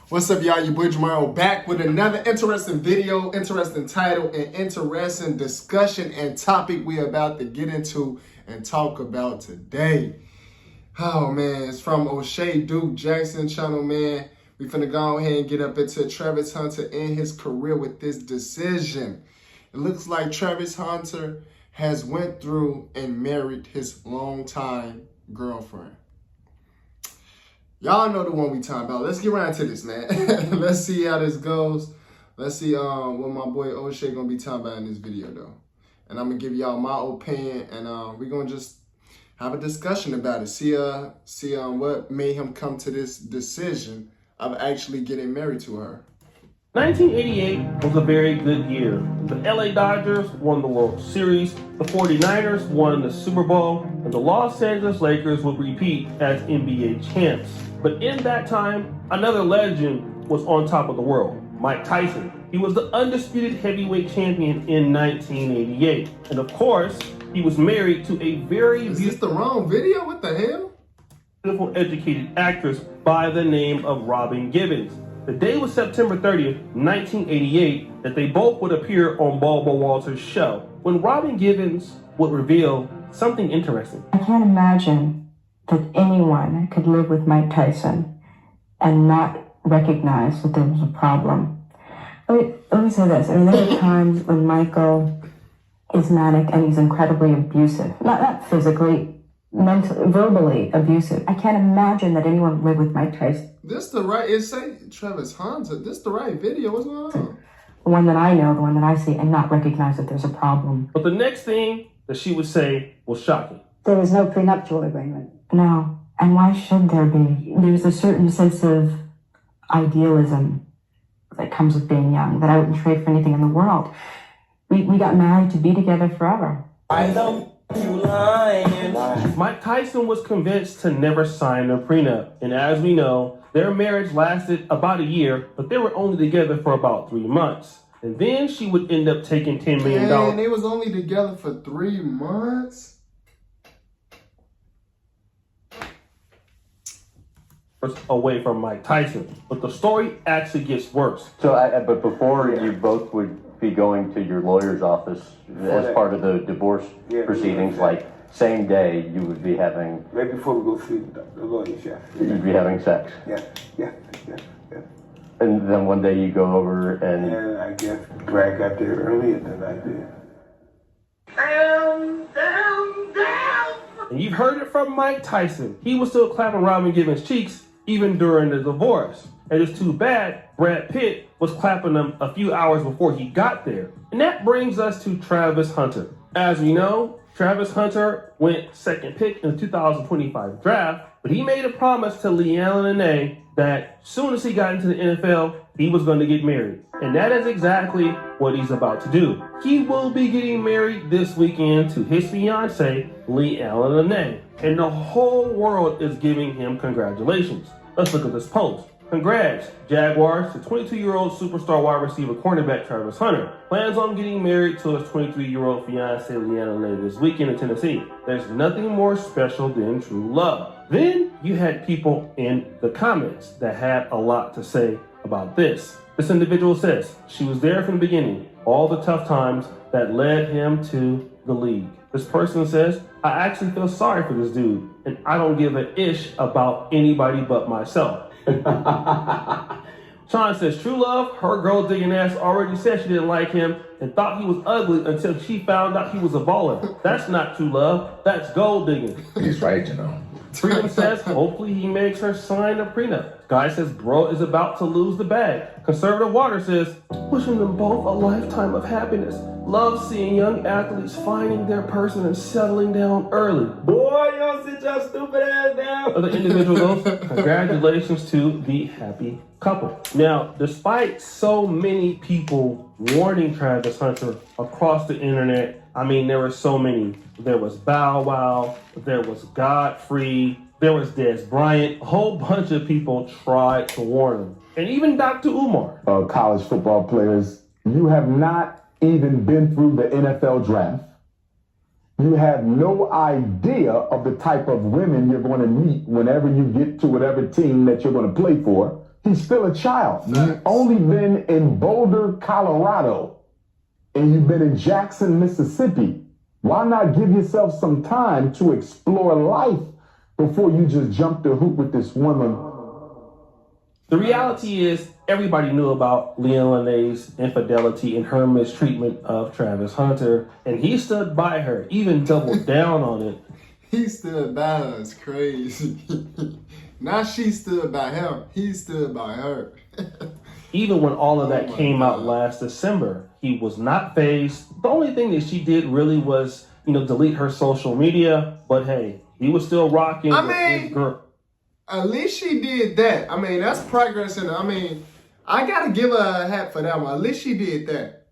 What's up, y'all? Your boy Jamaro back with another interesting video, interesting title, and interesting discussion and topic we're about to get into and talk about today. Oh man, it's from O'Shea Duke Jackson channel, man. We finna go ahead and get up into Travis Hunter and his career with this decision. It looks like Travis Hunter has went through and married his longtime girlfriend. Y'all know the one we talking about. Let's get right into this, man. Let's see how this goes. Let's see what my boy O'Shea gonna be talking about in this video, though. And I'm gonna give y'all my opinion, and we're gonna just have a discussion about it. See what made him come to this decision of actually getting married to her. 1988 was a very good year. The LA Dodgers won the World Series, the 49ers won the Super Bowl, and the Los Angeles Lakers would repeat as NBA champs. But in that time, another legend was on top of the world, Mike Tyson. He was the undisputed heavyweight champion in 1988. And of course, he was married to a Is this the wrong video? What the hell? beautiful, educated actress by the name of Robin Givens. The day was September 30th, 1988, that they both would appear on Barbara Walters' show, when Robin Givens would reveal something interesting. I can't imagine that anyone could live with Mike Tyson and not recognize that there was a problem. Let me say this. I mean, there are times when Michael is manic and he's incredibly abusive. Not physically, mentally, verbally abusive. I can't imagine that anyone would live with Mike Tyson. This the right, it say Travis Hunter. This the right video. What's going on? The one that I know, the one that I see, and not recognize that there's a problem. But the next thing that she would say was shocking. There was no prenuptial agreement. No. And why should there be? There's a certain sense of idealism that comes with being young that I wouldn't trade for anything in the world. We got married to be together forever. I know you lying. Mike Tyson was convinced to never sign a prenup. And as we know, their marriage lasted about a year, but they were only together for about 3 months. And then she would end up taking $10 million. And they was only together for 3 months? Away from Mike Tyson. But the story actually gets worse. So, but before you both would be going to your lawyer's office as part of the divorce proceedings, like same day you would be having... Right before we go see the lawyers, yeah. You'd be having sex. Yeah. And then one day you go over and... And I guess Brad got there earlier than I did. And you've heard it from Mike Tyson. He was still clapping Robin Givens' cheeks even during the divorce. And it's too bad Brad Pitt was clapping them a few hours before he got there. And that brings us to Travis Hunter. As we know, Travis Hunter went second pick in the 2025 draft, but he made a promise to Leanne Lene that soon as he got into the NFL, he was going to get married. And that is exactly what he's about to do. He will be getting married this weekend to his fiancée, Leanne Lene. And the whole world is giving him congratulations. Let's look at this post. Congrats, Jaguars, to 22-year-old superstar wide receiver cornerback Travis Hunter. Plans on getting married to his 23-year-old fiancée Leanne Lene this weekend in Tennessee. There's nothing more special than true love. Then you had people in the comments that had a lot to say about this. This individual says, she was there from the beginning, all the tough times that led him to the league. This person says, I actually feel sorry for this dude, and I don't give a ish about anybody but myself. Sean says, true love, her girl digging ass already said she didn't like him and thought he was ugly until she found out he was a baller. That's not true love, that's gold digging. He's right, you know. Freedom says, hopefully he makes her sign a prenup. Guy says, bro is about to lose the bag. Conservative Water says, wishing them both a lifetime of happiness. Love seeing young athletes finding their person and settling down early. Boy, you don't sit your stupid ass down. Other individuals, congratulations to the happy couple. Now, despite so many people warning Travis Hunter across the internet, I mean, there were so many. There was Bow Wow, there was Godfrey, there was Des Bryant. A whole bunch of people tried to warn him. And even Dr. Umar. College football players, you have not even been through the NFL draft. You have no idea of the type of women you're going to meet whenever you get to whatever team that you're going to play for. He's still a child. You've only been in Boulder, Colorado, and you've been in Jackson, Mississippi. Why not give yourself some time to explore life before you just jump the hoop with this woman? The reality is, everybody knew about Leon Lene's infidelity and her mistreatment of Travis Hunter, and he stood by her, even doubled down on it. He stood by her. It's crazy. Not she stood by him. He stood by her. Even when all of that came out last December, he was not fazed. The only thing that she did really was, delete her social media. But hey, he was still rocking with his girl. At least she did that. I mean, that's progress. And I gotta give her a hat for that one. At least she did that.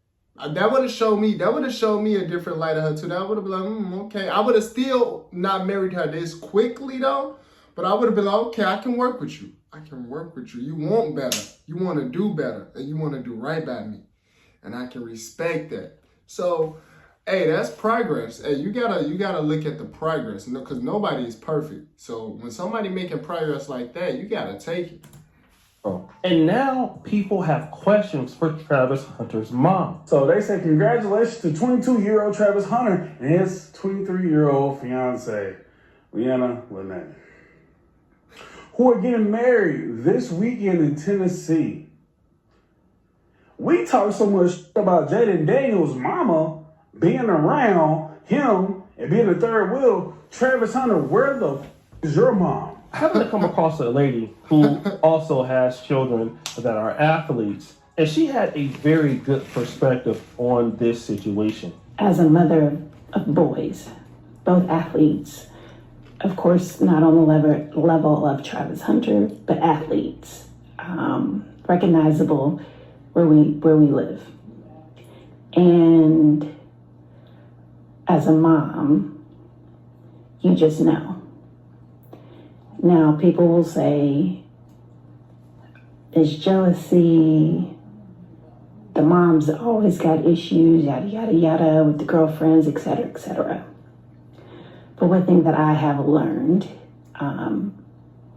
That would have showed me. That would have showed me a different light of her too. That would have been like, okay. I would have still not married her this quickly though. But I would have been like, okay, I can work with you. I can work with you. You want better. You want to do better, and you want to do right by me, and I can respect that. So, hey, that's progress. Hey, you gotta look at the progress, because nobody is perfect. So when somebody making progress like that, you gotta take it. And now people have questions for Travis Hunter's mom. So they say congratulations to 22-year-old Travis Hunter and his 23-year-old fiance, Leanna Lene, who are getting married this weekend in Tennessee. We talk so much about Jaden Daniels' mama being around him and being the third wheel. Travis Hunter, where the is your mom? I happened to come across a lady who also has children that are athletes, and she had a very good perspective on this situation. As a mother of boys, both athletes, of course, not on the level of Travis Hunter, but athletes, recognizable where we live. And as a mom, you just know. Now, people will say, there's jealousy, the mom's always got issues, yada, yada, yada, with the girlfriends, et cetera, et cetera. But one thing that I have learned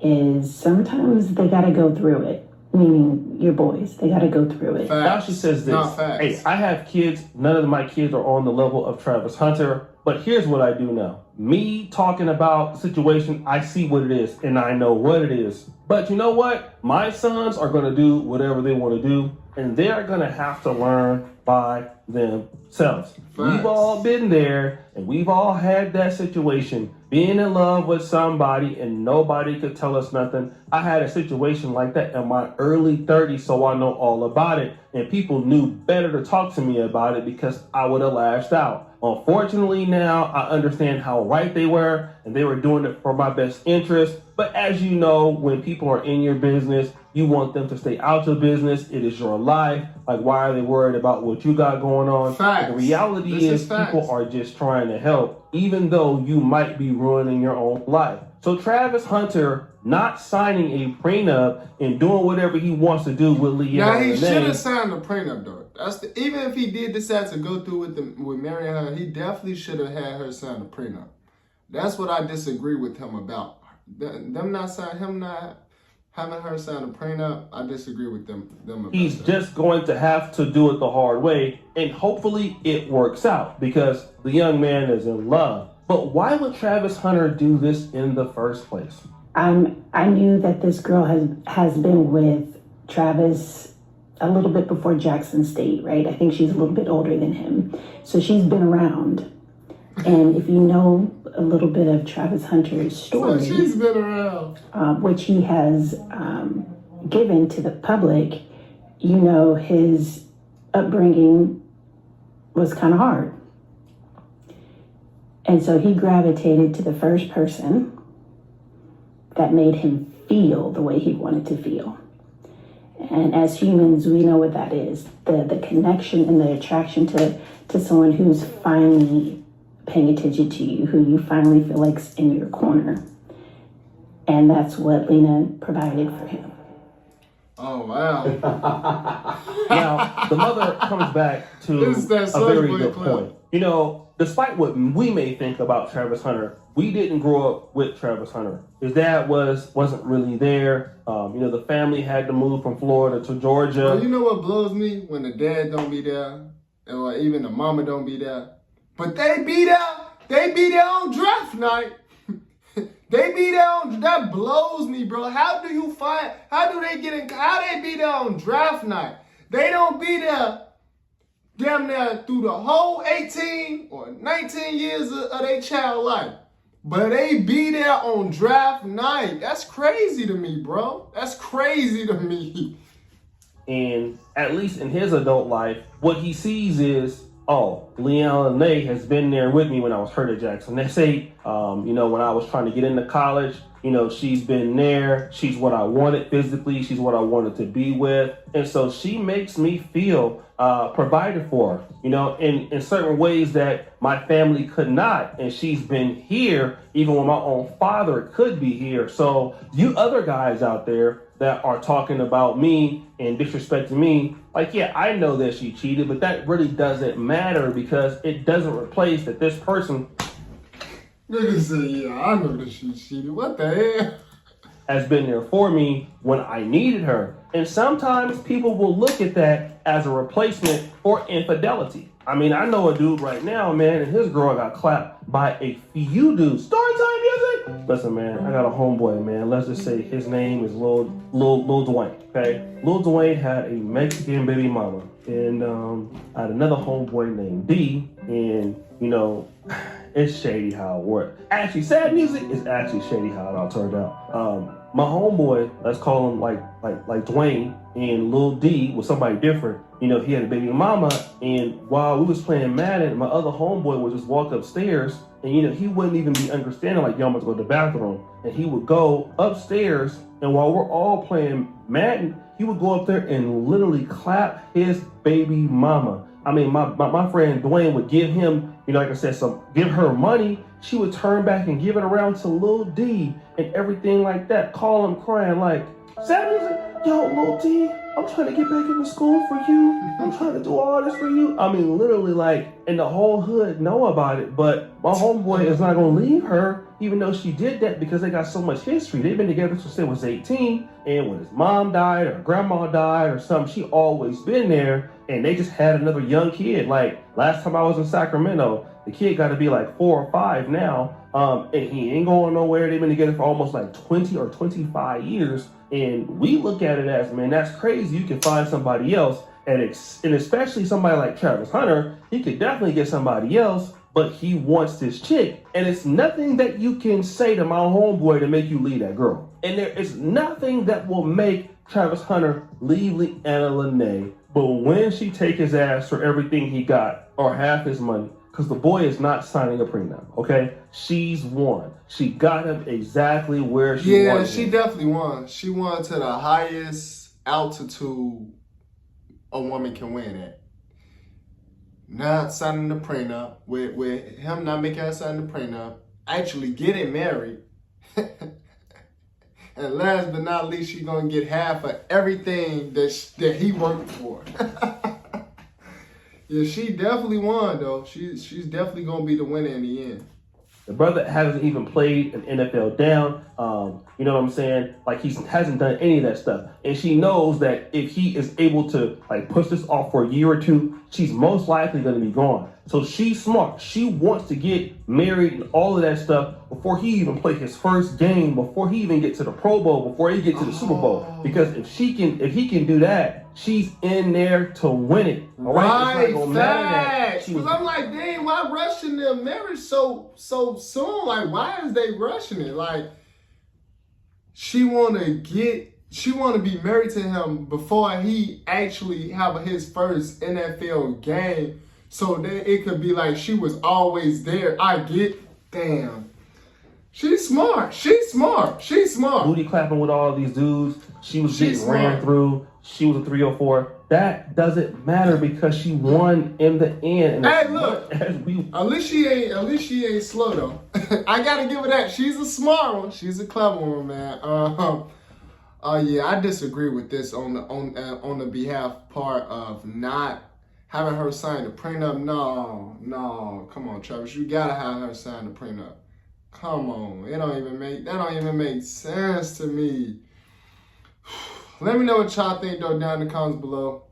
is sometimes they got to go through it, meaning your boys, they got to go through it. Now she says this, hey, I have kids, none of my kids are on the level of Travis Hunter, but here's what I do know. Me talking about the situation, I see what it is, and I know what it is. But you know what? My sons are going to do whatever they want to do, and they're going to have to learn by themselves. We've all been there, and we've all had that situation, being in love with somebody, and nobody could tell us nothing. I had a situation like that in my early 30s, so I know all about it, and people knew better to talk to me about it because I would have lashed out. Unfortunately, now I understand how right they were, and they were doing it for my best interest. But as you know, when people are in your business, you want them to stay out of business. It is your life. Like, why are they worried about what you got going on? The reality is people are just trying to help, even though you might be ruining your own life. So Travis Hunter not signing a prenup and doing whatever he wants to do with Leanna. Now, he should have signed a prenup, though. Even if he did decide to go through with marrying her, he definitely should have had her sign a prenup. That's what I disagree with him about. Them not having her sign a prenup, I disagree with them about He's that. just going to have to do it the hard way, and hopefully it works out because the young man is in love. But why would Travis Hunter do this in the first place? I knew that this girl has been with Travis a little bit before Jackson State, right? I think she's a little bit older than him. So she's been around. And if you know a little bit of Travis Hunter's story, So she's been around, which he has given to the public, you know, his upbringing was kind of hard. And so he gravitated to the first person that made him feel the way he wanted to feel. And as humans, we know what that is. The connection and the attraction to someone who's finally paying attention to you, who you finally feel like's in your corner. And that's what Lena provided for him. Oh, wow. Now, the mother comes back to a very good point. You know, despite what we may think about Travis Hunter, we didn't grow up with Travis Hunter. His dad wasn't really there. The family had to move from Florida to Georgia. Well, you know what blows me? When the dad don't be there, or even the mama don't be there. But they be there. They be there on draft night. They be there on, that blows me, bro. How do they get in, how they be there on draft night? They don't be there damn near through the whole 18 or 19 years of their child life. But they be there on draft night. That's crazy to me, bro. That's crazy to me. And at least in his adult life, what he sees is, oh, Leon Lene has been there with me when I was hurt at Jackson. They say, when I was trying to get into college, she's been there. She's what I wanted physically. She's what I wanted to be with. And so she makes me feel provided for, in certain ways that my family could not. And she's been here even when my own father could be here. So you other guys out there that are talking about me and disrespecting me, like, yeah, I know that she cheated, but that really doesn't matter because it doesn't replace that this person Nigga said, yeah, I know that she cheated. What the hell? has been there for me when I needed her. And sometimes people will look at that as a replacement for infidelity. I mean, I know a dude right now, man, and his girl got clapped by a few dudes. Story time music! Listen, man, I got a homeboy, man. Let's just say his name is Lil Dwayne, okay? Lil Dwayne had a Mexican baby mama. And I had another homeboy named D. And, it's shady how it worked. Actually, sad music is actually shady how it all turned out. My homeboy, let's call him like Dwayne, and Lil D was somebody different. He had a baby mama, and while we was playing Madden, my other homeboy would just walk upstairs, and he wouldn't even be understanding, like, yo, I'm going to go to the bathroom. And he would go upstairs, and while we're all playing Madden, he would go up there and literally clap his baby mama. I mean, my friend Dwayne would give him, like I said, give her money. She would turn back and give it around to Lil D and everything like that. Call him crying like, yo, Lil D, I'm trying to get back into school for you. I'm trying to do all this for you. I mean, literally, like, and the whole hood know about it. But my homeboy is not going to leave her, even though she did that, because they got so much history. They've been together since they was 18. And when his mom died or grandma died or something, she always been there. And they just had another young kid. Like, last time I was in Sacramento, the kid got to be like 4 or 5 now. And he ain't going nowhere. They've been together for almost like 20 or 25 years. And we look at it as, man, that's crazy. You can find somebody else. And especially somebody like Travis Hunter, he could definitely get somebody else, but he wants this chick. And it's nothing that you can say to my homeboy to make you leave that girl. And there is nothing that will make Travis Hunter leave Leanna Lene. But when she take his ass for everything he got, or half his money, because the boy is not signing a prenup, okay? She's won. She got him exactly where she wanted him. Yeah, she definitely won. She won to the highest altitude a woman can win at. Not signing the prenup, with him not making her sign the prenup, actually getting married. And last but not least, she's going to get half of everything that he worked for. Yeah, she definitely won, though. She's definitely going to be the winner in the end. The brother hasn't even played an NFL down. You know what I'm saying? Like, he hasn't done any of that stuff. And she knows that if he is able to, like, push this off for a year or two, she's most likely going to be gone. So she's smart. She wants to get married and all of that stuff before he even play his first game, before he even get to the Pro Bowl, before he get to the Super Bowl. Because if he can do that, she's in there to win it. All right, facts. Because I'm like, dang, why rushing their marriage so soon? Like, why is they rushing it? Like, she want to be married to him before he actually have his first NFL game. So that it could be like she was always there. Damn. She's smart. Booty clapping with all these dudes. She was getting ran through. She was a 304. That doesn't matter because she won in the end. And hey, look. At least she ain't slow though. I gotta give her that. She's a smart one. She's a clever one, man. Yeah, I disagree with this on the behalf part of not having her sign the prenup. No, come on, Travis. You gotta have her sign the prenup. Come on, that don't even make sense to me. Let me know what y'all think though down in the comments below.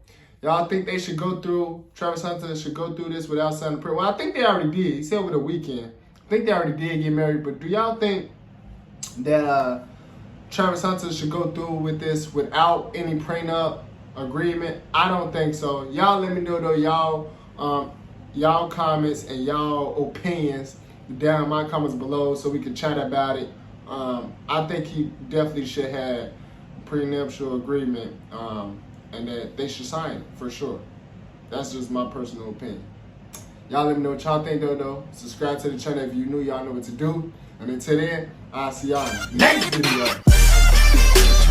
Y'all think they should go through, Travis Hunter should go through this without signing a prayer? Well, I think they already did. He said over the weekend. I think they already did get married, but do y'all think that Travis Hunter should go through with this without any prenup agreement? I don't think so. Y'all let me know though, y'all comments and y'all opinions down in my comments below so we can chat about it. I think he definitely should have a prenuptial agreement, and that they should sign it for sure. That's just my personal opinion. Y'all let me know what y'all think though. Subscribe to the channel if you're new, y'all know what to do. And until then, I'll see y'all in the next video.